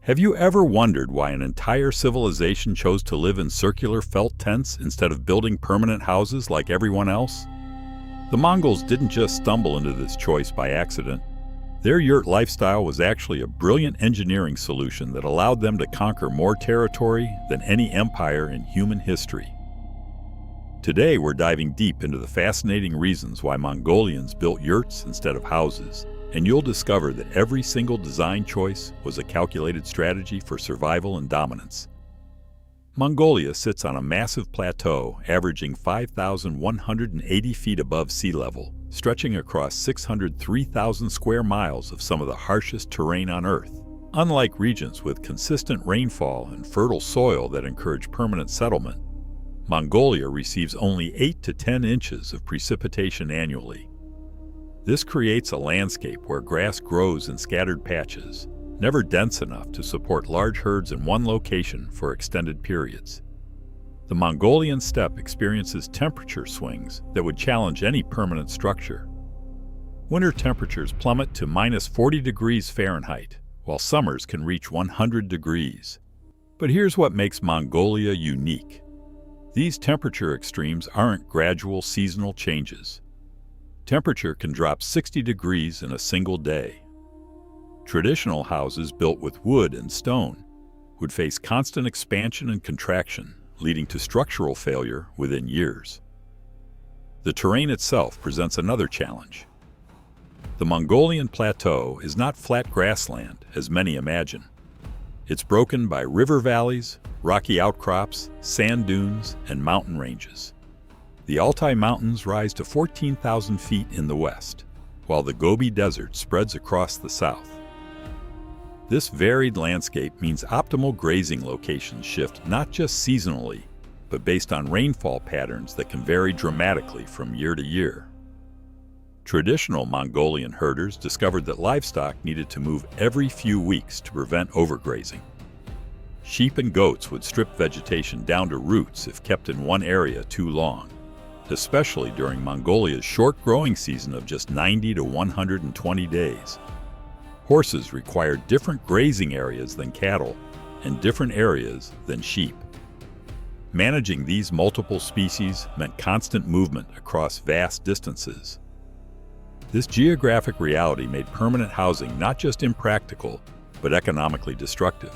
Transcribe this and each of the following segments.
Have you ever wondered why an entire civilization chose to live in circular felt tents instead of building permanent houses like everyone else? The Mongols didn't just stumble into this choice by accident. Their yurt lifestyle was actually a brilliant engineering solution that allowed them to conquer more territory than any empire in human history. Today, we're diving deep into the fascinating reasons why Mongolians built yurts instead of houses, and you'll discover that every single design choice was a calculated strategy for survival and dominance. Mongolia sits on a massive plateau averaging 5,180 feet above sea level, stretching across 603,000 square miles of some of the harshest terrain on Earth. Unlike regions with consistent rainfall and fertile soil that encourage permanent settlement, Mongolia receives only 8 to 10 inches of precipitation annually. This creates a landscape where grass grows in scattered patches, never dense enough to support large herds in one location for extended periods. The Mongolian steppe experiences temperature swings that would challenge any permanent structure. Winter temperatures plummet to minus 40 degrees Fahrenheit, while summers can reach 100 degrees. But here's what makes Mongolia unique. These temperature extremes aren't gradual seasonal changes. Temperature can drop 60 degrees in a single day. Traditional houses built with wood and stone would face constant expansion and contraction, leading to structural failure within years. The terrain itself presents another challenge. The Mongolian plateau is not flat grassland, as many imagine. It's broken by river valleys, rocky outcrops, sand dunes, and mountain ranges. The Altai Mountains rise to 14,000 feet in the west, while the Gobi Desert spreads across the south. This varied landscape means optimal grazing locations shift not just seasonally, but based on rainfall patterns that can vary dramatically from year to year. Traditional Mongolian herders discovered that livestock needed to move every few weeks to prevent overgrazing. Sheep and goats would strip vegetation down to roots if kept in one area too long, especially during Mongolia's short growing season of just 90 to 120 days. Horses required different grazing areas than cattle and different areas than sheep. Managing these multiple species meant constant movement across vast distances. This geographic reality made permanent housing not just impractical, but economically destructive.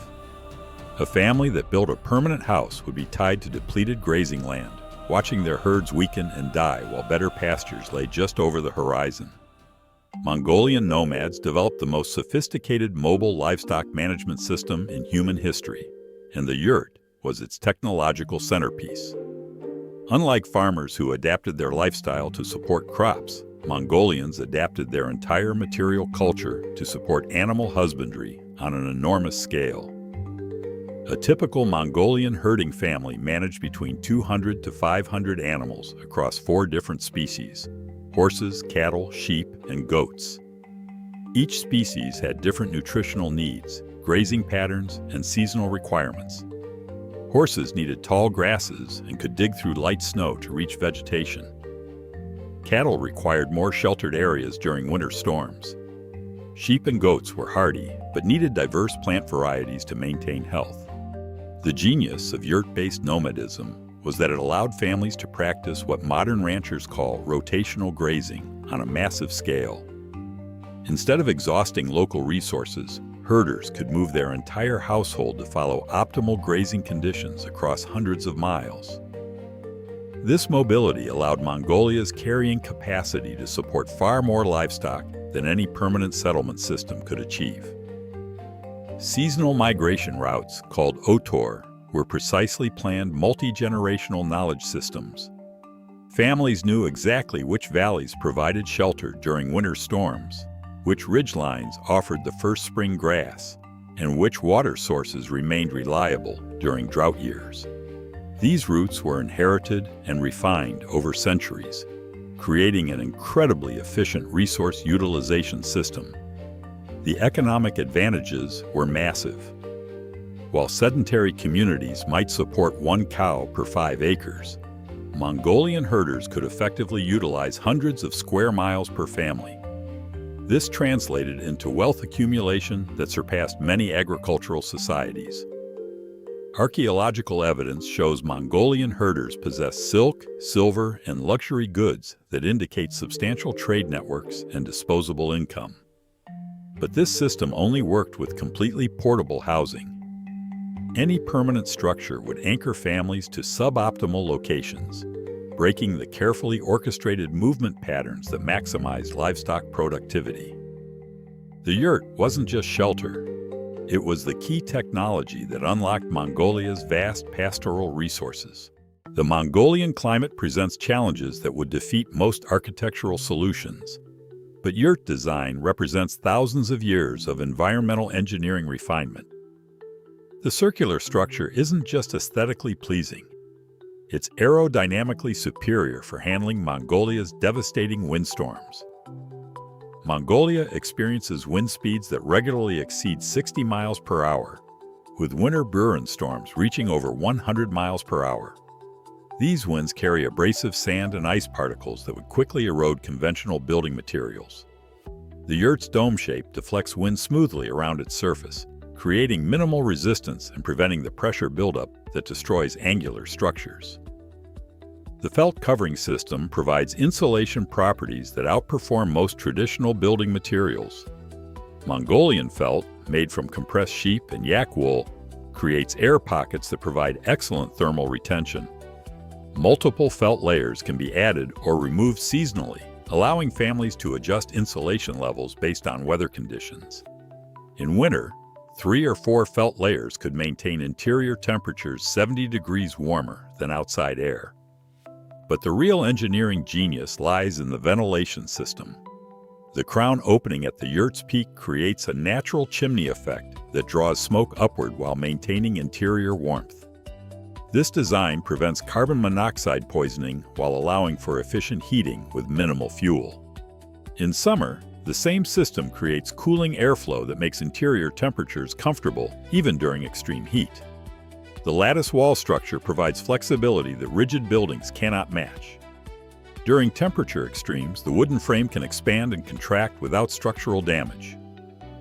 A family that built a permanent house would be tied to depleted grazing land, watching their herds weaken and die while better pastures lay just over the horizon. Mongolian nomads developed the most sophisticated mobile livestock management system in human history, and the yurt was its technological centerpiece. Unlike farmers who adapted their lifestyle to support crops, Mongolians adapted their entire material culture to support animal husbandry on an enormous scale. A typical Mongolian herding family managed between 200 to 500 animals across 4 different species: horses, cattle, sheep, and goats. Each species had different nutritional needs, grazing patterns, and seasonal requirements. Horses needed tall grasses and could dig through light snow to reach vegetation. Cattle required more sheltered areas during winter storms. Sheep and goats were hardy, but needed diverse plant varieties to maintain health. The genius of yurt-based nomadism was that it allowed families to practice what modern ranchers call rotational grazing on a massive scale. Instead of exhausting local resources, herders could move their entire household to follow optimal grazing conditions across hundreds of miles. This mobility allowed Mongolia's carrying capacity to support far more livestock than any permanent settlement system could achieve. Seasonal migration routes, called otor, were precisely planned multi-generational knowledge systems. Families knew exactly which valleys provided shelter during winter storms, which ridgelines offered the first spring grass, and which water sources remained reliable during drought years. These routes were inherited and refined over centuries, creating an incredibly efficient resource utilization system. The economic advantages were massive. While sedentary communities might support 1 cow per 5 acres, Mongolian herders could effectively utilize hundreds of square miles per family. This translated into wealth accumulation that surpassed many agricultural societies. Archaeological evidence shows Mongolian herders possessed silk, silver, and luxury goods that indicate substantial trade networks and disposable income. But this system only worked with completely portable housing. Any permanent structure would anchor families to suboptimal locations, breaking the carefully orchestrated movement patterns that maximized livestock productivity. The yurt wasn't just shelter. It was the key technology that unlocked Mongolia's vast pastoral resources. The Mongolian climate presents challenges that would defeat most architectural solutions. But yurt design represents thousands of years of environmental engineering refinement. The circular structure isn't just aesthetically pleasing. It's aerodynamically superior for handling Mongolia's devastating windstorms. Mongolia experiences wind speeds that regularly exceed 60 miles per hour, with winter Buran storms reaching over 100 miles per hour. These winds carry abrasive sand and ice particles that would quickly erode conventional building materials. The yurt's dome shape deflects wind smoothly around its surface, creating minimal resistance and preventing the pressure buildup that destroys angular structures. The felt covering system provides insulation properties that outperform most traditional building materials. Mongolian felt, made from compressed sheep and yak wool, creates air pockets that provide excellent thermal retention. Multiple felt layers can be added or removed seasonally, allowing families to adjust insulation levels based on weather conditions. In winter, 3 or 4 felt layers could maintain interior temperatures 70 degrees warmer than outside air. But the real engineering genius lies in the ventilation system. The crown opening at the yurt's peak creates a natural chimney effect that draws smoke upward while maintaining interior warmth. This design prevents carbon monoxide poisoning while allowing for efficient heating with minimal fuel. In summer, the same system creates cooling airflow that makes interior temperatures comfortable even during extreme heat. The lattice wall structure provides flexibility that rigid buildings cannot match. During temperature extremes, the wooden frame can expand and contract without structural damage.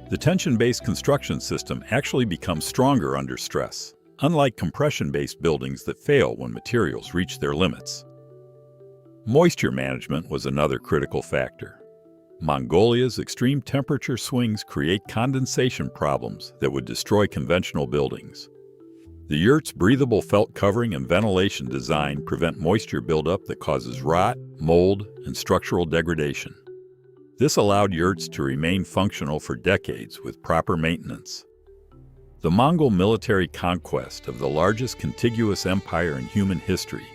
The tension-based construction system actually becomes stronger under stress, unlike compression-based buildings that fail when materials reach their limits. Moisture management was another critical factor. Mongolia's extreme temperature swings create condensation problems that would destroy conventional buildings. The yurt's breathable felt covering and ventilation design prevent moisture buildup that causes rot, mold, and structural degradation. This allowed yurts to remain functional for decades with proper maintenance. The Mongol military conquest of the largest contiguous empire in human history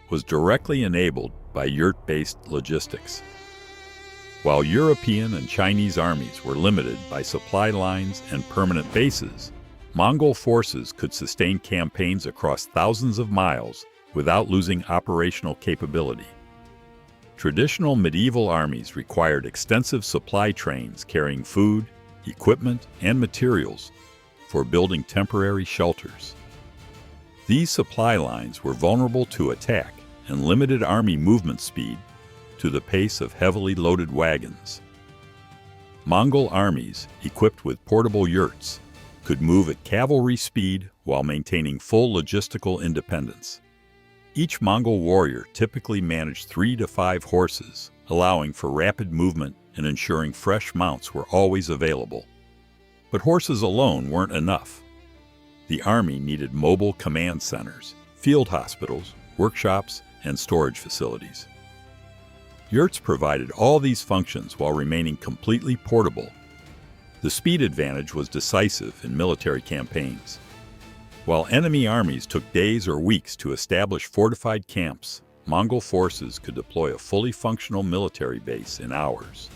was directly enabled by yurt-based logistics. While European and Chinese armies were limited by supply lines and permanent bases, Mongol forces could sustain campaigns across thousands of miles without losing operational capability. Traditional medieval armies required extensive supply trains carrying food, equipment, and materials for building temporary shelters. These supply lines were vulnerable to attack and limited army movement speed to the pace of heavily loaded wagons. Mongol armies, equipped with portable yurts, could move at cavalry speed while maintaining full logistical independence. Each Mongol warrior typically managed 3 to 5 horses, allowing for rapid movement and ensuring fresh mounts were always available. But horses alone weren't enough. The army needed mobile command centers, field hospitals, workshops, and storage facilities. Yurts provided all these functions while remaining completely portable. The speed advantage was decisive in military campaigns. While enemy armies took days or weeks to establish fortified camps, Mongol forces could deploy a fully functional military base in hours.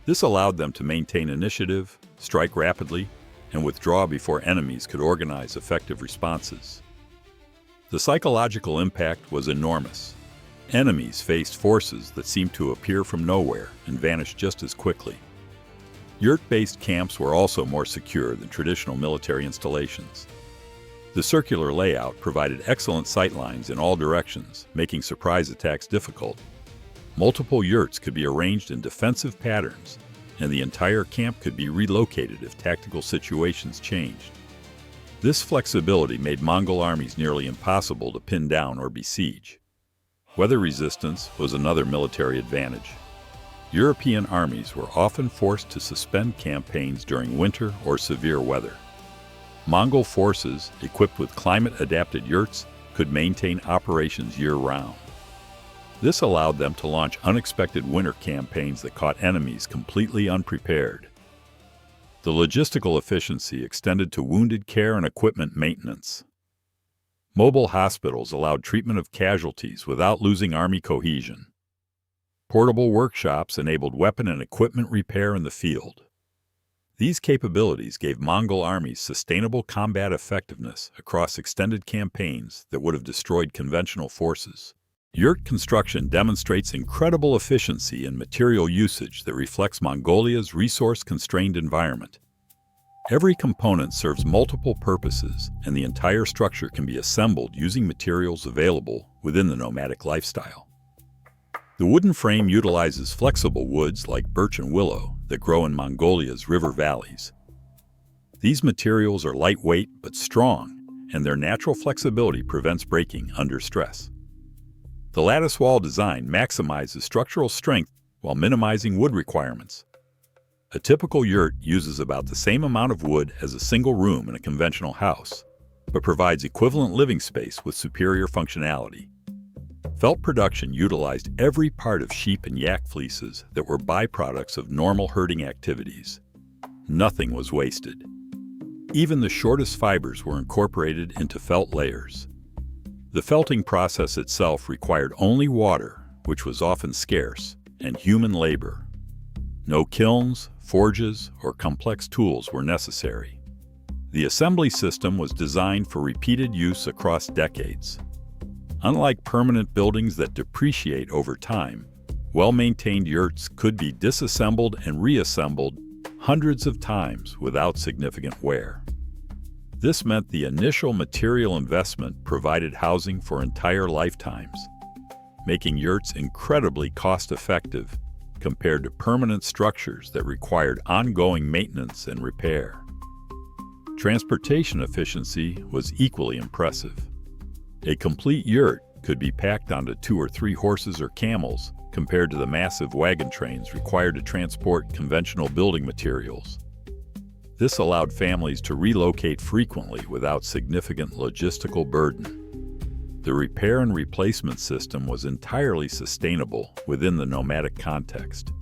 This allowed them to maintain initiative, strike rapidly, and withdraw before enemies could organize effective responses. The psychological impact was enormous. Enemies faced forces that seemed to appear from nowhere and vanish just as quickly. Yurt-based camps were also more secure than traditional military installations. The circular layout provided excellent sightlines in all directions, making surprise attacks difficult. Multiple yurts could be arranged in defensive patterns, and the entire camp could be relocated if tactical situations changed. This flexibility made Mongol armies nearly impossible to pin down or besiege. Weather resistance was another military advantage. European armies were often forced to suspend campaigns during winter or severe weather. Mongol forces, equipped with climate-adapted yurts, could maintain operations year-round. This allowed them to launch unexpected winter campaigns that caught enemies completely unprepared. The logistical efficiency extended to wounded care and equipment maintenance. Mobile hospitals allowed treatment of casualties without losing army cohesion. Portable workshops enabled weapon and equipment repair in the field. These capabilities gave Mongol armies sustainable combat effectiveness across extended campaigns that would have destroyed conventional forces. Yurt construction demonstrates incredible efficiency and material usage that reflects Mongolia's resource-constrained environment. Every component serves multiple purposes, and the entire structure can be assembled using materials available within the nomadic lifestyle. The wooden frame utilizes flexible woods like birch and willow that grow in Mongolia's river valleys. These materials are lightweight but strong, and their natural flexibility prevents breaking under stress. The lattice wall design maximizes structural strength while minimizing wood requirements. A typical yurt uses about the same amount of wood as a single room in a conventional house, but provides equivalent living space with superior functionality. Felt production utilized every part of sheep and yak fleeces that were byproducts of normal herding activities. Nothing was wasted. Even the shortest fibers were incorporated into felt layers. The felting process itself required only water, which was often scarce, and human labor. No kilns, forges, or complex tools were necessary. The assembly system was designed for repeated use across decades. Unlike permanent buildings that depreciate over time, well-maintained yurts could be disassembled and reassembled hundreds of times without significant wear. This meant the initial material investment provided housing for entire lifetimes, making yurts incredibly cost-effective compared to permanent structures that required ongoing maintenance and repair. Transportation efficiency was equally impressive. A complete yurt could be packed onto 2 or 3 horses or camels compared to the massive wagon trains required to transport conventional building materials. This allowed families to relocate frequently without significant logistical burden. The repair and replacement system was entirely sustainable within the nomadic context.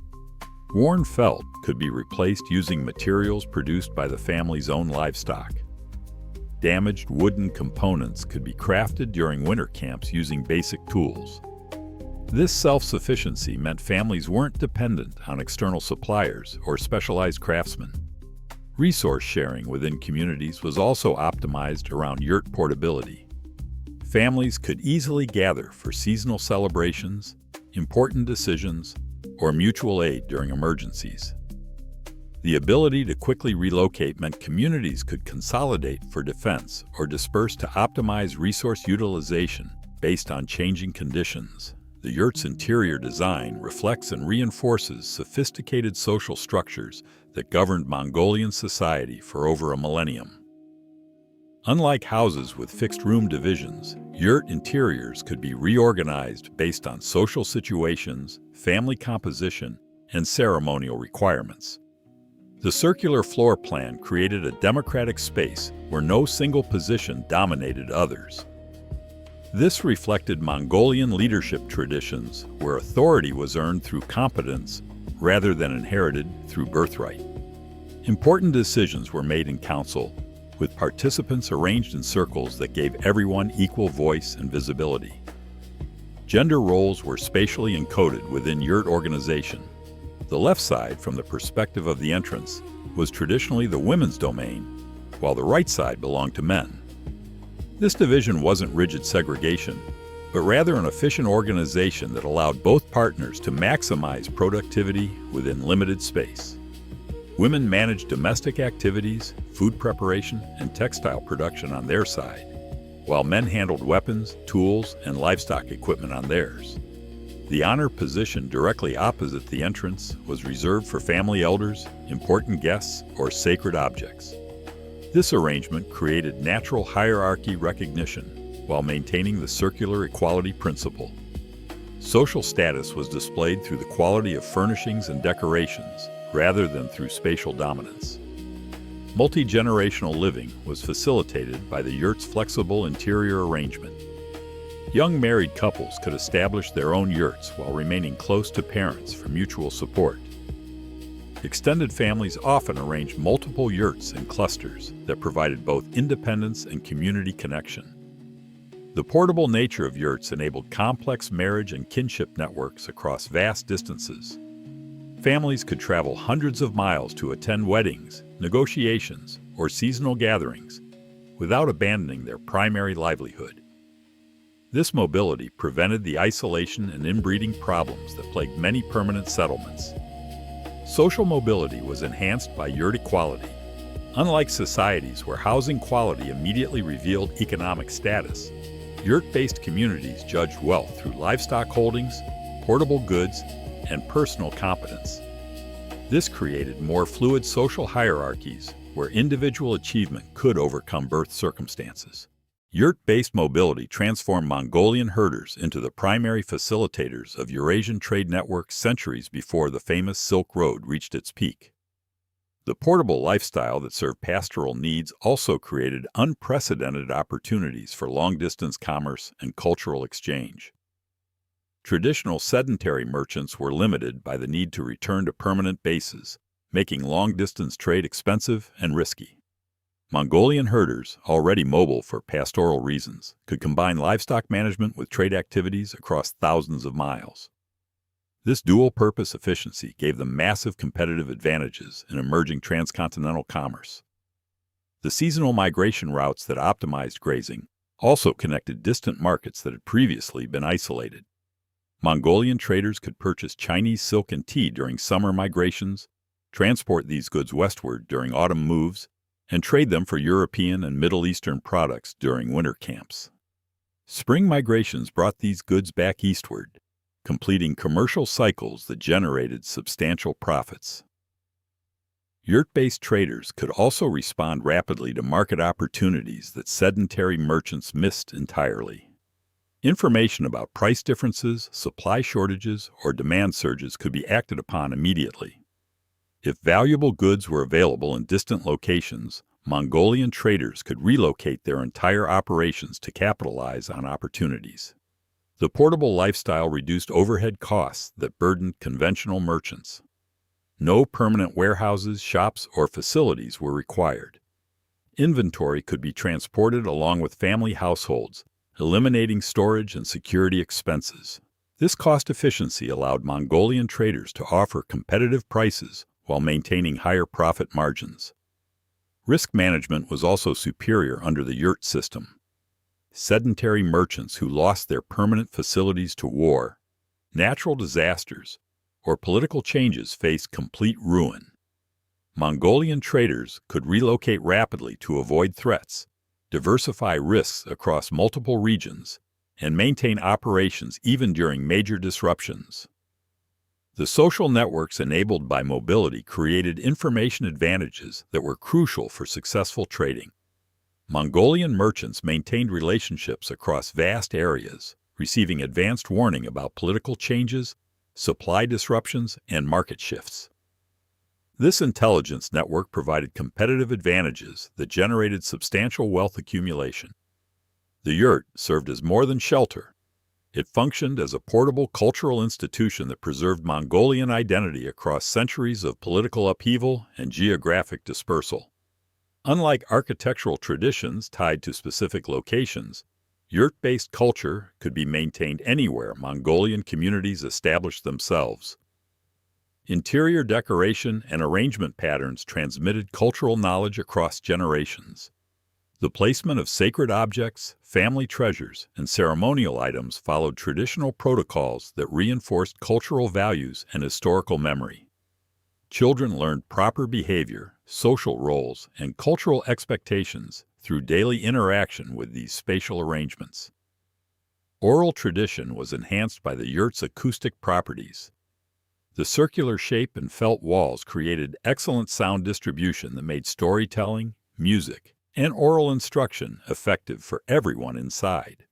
Worn felt could be replaced using materials produced by the family's own livestock. Damaged wooden components could be crafted during winter camps using basic tools. This self-sufficiency meant families weren't dependent on external suppliers or specialized craftsmen. Resource sharing within communities was also optimized around yurt portability. Families could easily gather for seasonal celebrations, important decisions, or mutual aid during emergencies. The ability to quickly relocate meant communities could consolidate for defense or disperse to optimize resource utilization based on changing conditions. The yurt's interior design reflects and reinforces sophisticated social structures that governed Mongolian society for over a millennium. Unlike houses with fixed-room divisions, yurt interiors could be reorganized based on social situations, family composition, and ceremonial requirements. The circular floor plan created a democratic space where no single position dominated others. This reflected Mongolian leadership traditions where authority was earned through competence rather than inherited through birthright. Important decisions were made in council, with participants arranged in circles that gave everyone equal voice and visibility. Gender roles were spatially encoded within yurt organization. The left side, from the perspective of the entrance, was traditionally the women's domain, while the right side belonged to men. This division wasn't rigid segregation, but rather an efficient organization that allowed both partners to maximize productivity within limited space. Women managed domestic activities, food preparation, and textile production on their side, while men handled weapons, tools, and livestock equipment on theirs. The honor position directly opposite the entrance was reserved for family elders, important guests, or sacred objects. This arrangement created natural hierarchy recognition while maintaining the circular equality principle. Social status was displayed through the quality of furnishings and decorations, rather than through spatial dominance. Multi-generational living was facilitated by the yurt's flexible interior arrangement. Young married couples could establish their own yurts while remaining close to parents for mutual support. Extended families often arranged multiple yurts in clusters that provided both independence and community connection. The portable nature of yurts enabled complex marriage and kinship networks across vast distances. Families could travel hundreds of miles to attend weddings, negotiations, or seasonal gatherings without abandoning their primary livelihood. This mobility prevented the isolation and inbreeding problems that plagued many permanent settlements. Social mobility was enhanced by yurt equality. Unlike societies where housing quality immediately revealed economic status, yurt-based communities judged wealth through livestock holdings, portable goods, and personal competence. This created more fluid social hierarchies where individual achievement could overcome birth circumstances. Yurt-based mobility transformed Mongolian herders into the primary facilitators of Eurasian trade networks centuries before the famous Silk Road reached its peak. The portable lifestyle that served pastoral needs also created unprecedented opportunities for long-distance commerce and cultural exchange. Traditional sedentary merchants were limited by the need to return to permanent bases, making long-distance trade expensive and risky. Mongolian herders, already mobile for pastoral reasons, could combine livestock management with trade activities across thousands of miles. This dual-purpose efficiency gave them massive competitive advantages in emerging transcontinental commerce. The seasonal migration routes that optimized grazing also connected distant markets that had previously been isolated. Mongolian traders could purchase Chinese silk and tea during summer migrations, transport these goods westward during autumn moves, and trade them for European and Middle Eastern products during winter camps. Spring migrations brought these goods back eastward, completing commercial cycles that generated substantial profits. Yurt-based traders could also respond rapidly to market opportunities that sedentary merchants missed entirely. Information about price differences, supply shortages, or demand surges could be acted upon immediately. If valuable goods were available in distant locations, Mongolian traders could relocate their entire operations to capitalize on opportunities. The portable lifestyle reduced overhead costs that burdened conventional merchants. No permanent warehouses, shops, or facilities were required. Inventory could be transported along with family households, eliminating storage and security expenses. This cost efficiency allowed Mongolian traders to offer competitive prices while maintaining higher profit margins. Risk management was also superior under the yurt system. Sedentary merchants who lost their permanent facilities to war, natural disasters, or political changes faced complete ruin. Mongolian traders could relocate rapidly to avoid threats, diversify risks across multiple regions, and maintain operations even during major disruptions. The social networks enabled by mobility created information advantages that were crucial for successful trading. Mongolian merchants maintained relationships across vast areas, receiving advanced warning about political changes, supply disruptions, and market shifts. This intelligence network provided competitive advantages that generated substantial wealth accumulation. The yurt served as more than shelter. It functioned as a portable cultural institution that preserved Mongolian identity across centuries of political upheaval and geographic dispersal. Unlike architectural traditions tied to specific locations, yurt-based culture could be maintained anywhere Mongolian communities established themselves. Interior decoration and arrangement patterns transmitted cultural knowledge across generations. The placement of sacred objects, family treasures, and ceremonial items followed traditional protocols that reinforced cultural values and historical memory. Children learned proper behavior, social roles, and cultural expectations through daily interaction with these spatial arrangements. Oral tradition was enhanced by the yurt's acoustic properties. The circular shape and felt walls created excellent sound distribution that made storytelling, music, and oral instruction effective for everyone inside.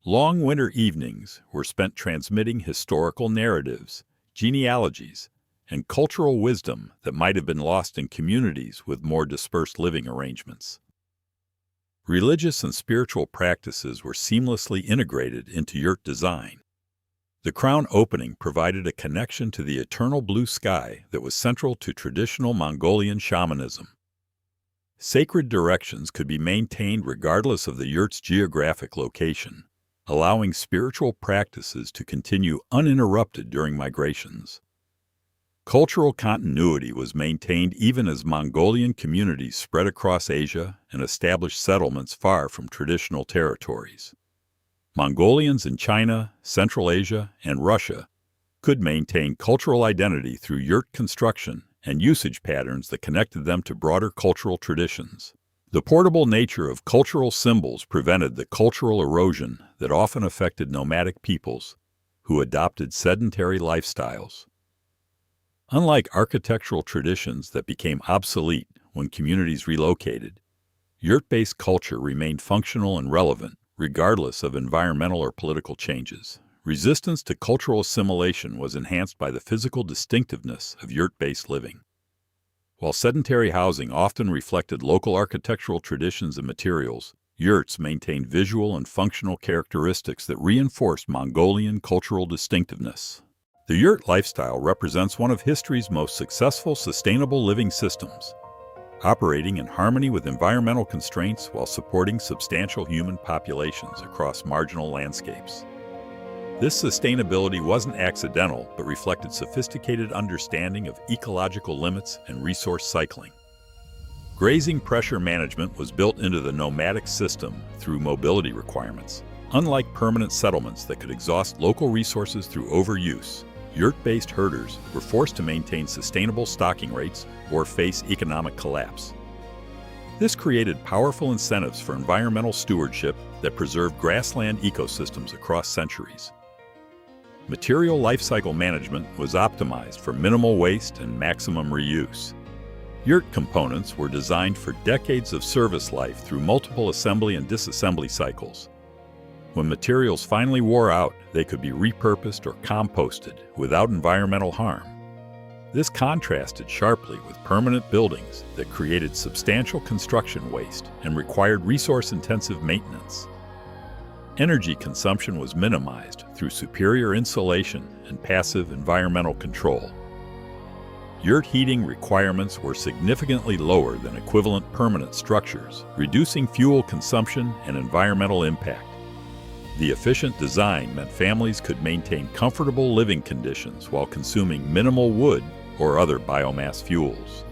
Long winter evenings were spent transmitting historical narratives, genealogies, and cultural wisdom that might have been lost in communities with more dispersed living arrangements. Religious and spiritual practices were seamlessly integrated into yurt design. The crown opening provided a connection to the eternal blue sky that was central to traditional Mongolian shamanism. Sacred directions could be maintained regardless of the yurt's geographic location, allowing spiritual practices to continue uninterrupted during migrations. Cultural continuity was maintained even as Mongolian communities spread across Asia and established settlements far from traditional territories. Mongolians in China, Central Asia, and Russia could maintain cultural identity through yurt construction and usage patterns that connected them to broader cultural traditions. The portable nature of cultural symbols prevented the cultural erosion that often affected nomadic peoples who adopted sedentary lifestyles. Unlike architectural traditions that became obsolete when communities relocated, yurt-based culture remained functional and relevant regardless of environmental or political changes. Resistance to cultural assimilation was enhanced by the physical distinctiveness of yurt-based living. While sedentary housing often reflected local architectural traditions and materials, yurts maintained visual and functional characteristics that reinforced Mongolian cultural distinctiveness. The yurt lifestyle represents one of history's most successful sustainable living systems, operating in harmony with environmental constraints while supporting substantial human populations across marginal landscapes. This sustainability wasn't accidental, but reflected sophisticated understanding of ecological limits and resource cycling. Grazing pressure management was built into the nomadic system through mobility requirements. Unlike permanent settlements that could exhaust local resources through overuse, yurt-based herders were forced to maintain sustainable stocking rates or face economic collapse. This created powerful incentives for environmental stewardship that preserved grassland ecosystems across centuries. Material life cycle management was optimized for minimal waste and maximum reuse. Yurt components were designed for decades of service life through multiple assembly and disassembly cycles. When materials finally wore out, they could be repurposed or composted without environmental harm. This contrasted sharply with permanent buildings that created substantial construction waste and required resource-intensive maintenance. Energy consumption was minimized through superior insulation and passive environmental control. Yurt heating requirements were significantly lower than equivalent permanent structures, reducing fuel consumption and environmental impact. The efficient design meant families could maintain comfortable living conditions while consuming minimal wood or other biomass fuels.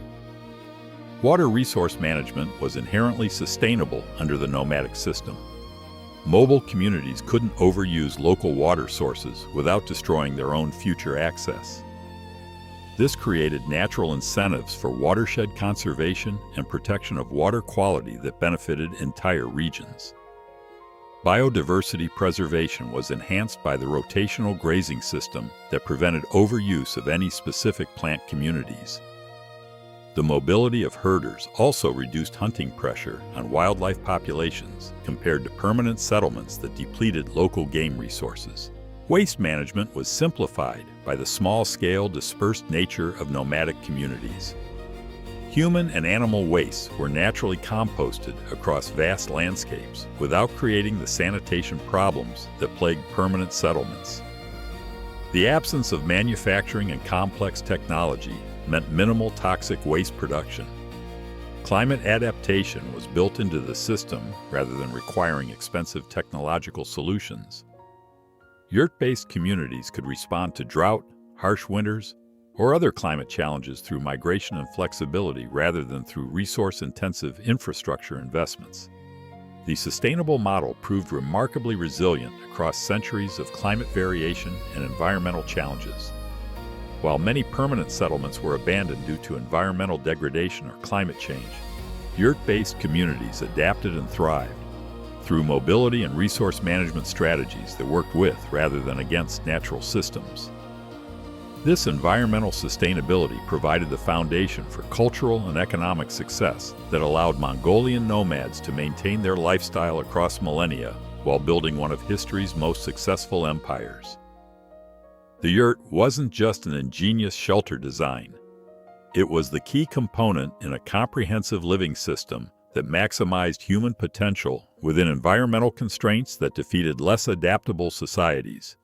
Water resource management was inherently sustainable under the nomadic system. Mobile communities couldn't overuse local water sources without destroying their own future access. This created natural incentives for watershed conservation and protection of water quality that benefited entire regions. Biodiversity preservation was enhanced by the rotational grazing system that prevented overuse of any specific plant communities. The mobility of herders also reduced hunting pressure on wildlife populations compared to permanent settlements that depleted local game resources. Waste management was simplified by the small-scale, dispersed nature of nomadic communities. Human and animal wastes were naturally composted across vast landscapes without creating the sanitation problems that plagued permanent settlements. The absence of manufacturing and complex technology meant minimal toxic waste production. Climate adaptation was built into the system rather than requiring expensive technological solutions. Yurt-based communities could respond to drought, harsh winters, or other climate challenges through migration and flexibility rather than through resource-intensive infrastructure investments. The sustainable model proved remarkably resilient across centuries of climate variation and environmental challenges. While many permanent settlements were abandoned due to environmental degradation or climate change, yurt-based communities adapted and thrived. through mobility and resource management strategies that worked with rather than against natural systems. This environmental sustainability provided the foundation for cultural and economic success that allowed Mongolian nomads to maintain their lifestyle across millennia while building one of history's most successful empires. The yurt wasn't just an ingenious shelter design. It was the key component in a comprehensive living system that maximized human potential within environmental constraints that defeated less adaptable societies.